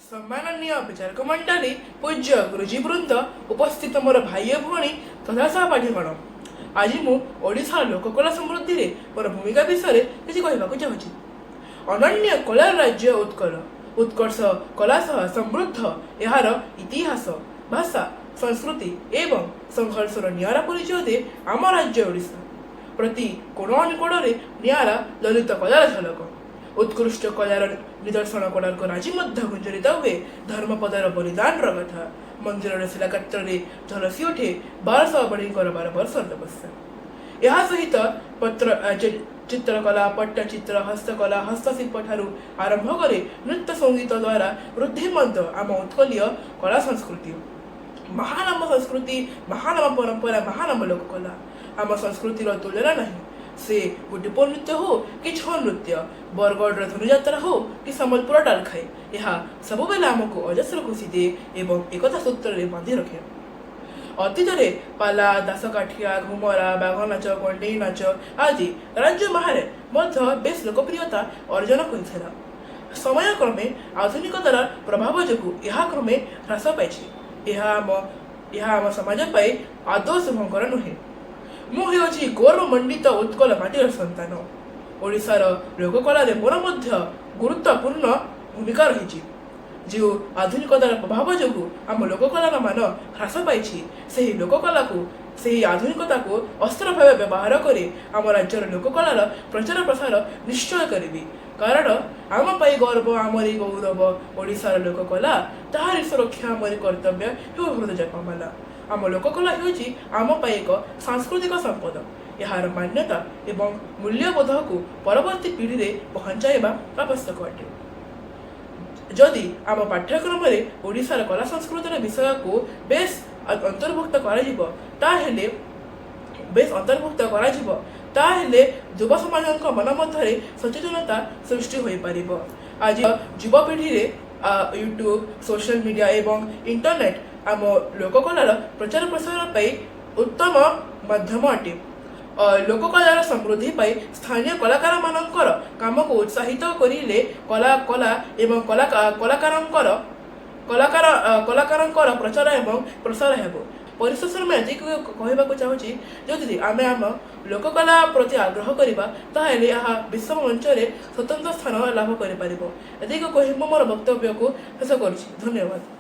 सम्माननीय विचारक मंडली पूज्य गुरुजी वृंद उपस्थित मोर भाई भौणी तथा सहपाठीगण आज मुझा लोककला समृद्धि रे मोर भूमिका विषय किसी कहवाक चाहूँगी। अनन्य कला राज्य उत्कल उत्कर्ष कला सह समृद्ध यार इतिहास भाषा संस्कृति एवं संघर्षर निरा परिचय दे आम राज्य ओडिशा प्रति कोण अनुकोण निरा ललित कलार झलक उत्कृष्ट कलार निदर्शन कोणार्क राजी गुंजरित हुए धर्मपदर बलिदान कथा मंदिर शिला क्षेत्र झलसी उठे 1200 बड़ी 12 वर्ष तपस्या यह सहित पत्र चित्रकला पट्टचित्र हस्तकला हस्तशिल्प ठारू आरंभ करे नृत्य संगीत द्वारा वृद्धिमंद आम उत्कलीय कला संस्कृति महान आम संस्कृति महान आम परंपरा महान आम लोककला आम संस्कृतिर तुलना नहीं से गुटिपुर नृत्य हो कि छौ नृत्य बरगढ़ धनुजात्रा हो कि सम्बलपुर डालखाई यह सब बेले आमको अजस्र खुशी दे एवं एकता सूत्र बांधि रखे। अतीत पाला दासकाठिया घुमरा बाघ नाच कंडेई नाच आदि राज्य बाहर बेस लोकप्रियता अर्जन कर समय क्रमे आधुनिकतार प्रभाव जो यह क्रमे ह्रास पाई आम समाज आदौ शुभंकर नुहे। मुझे गौरव मंडित उत्कल माटीर सन्तान ओडिशार लोककलार मोर गुरुत्वपूर्ण भूमिका रही जो आधुनिकतार प्रभाव जो आम लोककलार मान ह्रास पाई से लोककला को से आधुनिकता को अस्त्र भाव व्यवहार कर आम राज्यर लोककलार प्रचार प्रसार निश्चय करी कारण आम पाई गर्व आमरी गौरव ओडिशार लोककला ताहारी सुरक्षा आमरी कर्तव्य हृदय जपमाला आम लोककला होची आम पाई एक सांस्कृतिक संपद यार मान्यता एवं मूल्यबोध को परवर्ती पीढ़ी रे पहुंचाइबा आवश्यक अटे। जदि आम पाठ्यक्रम में ओडिशार कला संस्कृतिर विषय को बेस अंतर्भुक्त ताहेले युवा समाज मन मध्य सचेतनता सृष्टि हो पारिबो। आज युवपीढ़ी रे यूट्यूब सोशल मीडिया एवं इंटरनेट आम लोककलार प्रचार प्रसार पाई उत्तम माध्यम अटे। लोककलार समृद्धि पाई स्थानीय कलाकार मानकर काम को उत्साहित करिले कला एवं कलाकार प्रचार एवं प्रसार हेबो। परिशेष में एति कहवाक चाहूँगी जदि आम आम लोककला प्रति आग्रह करवा ताहेले यह विश्व मंच स्वतंत्र स्थान लाभ कर। मोर वक्तव्य को शेष कर धन्यवाद।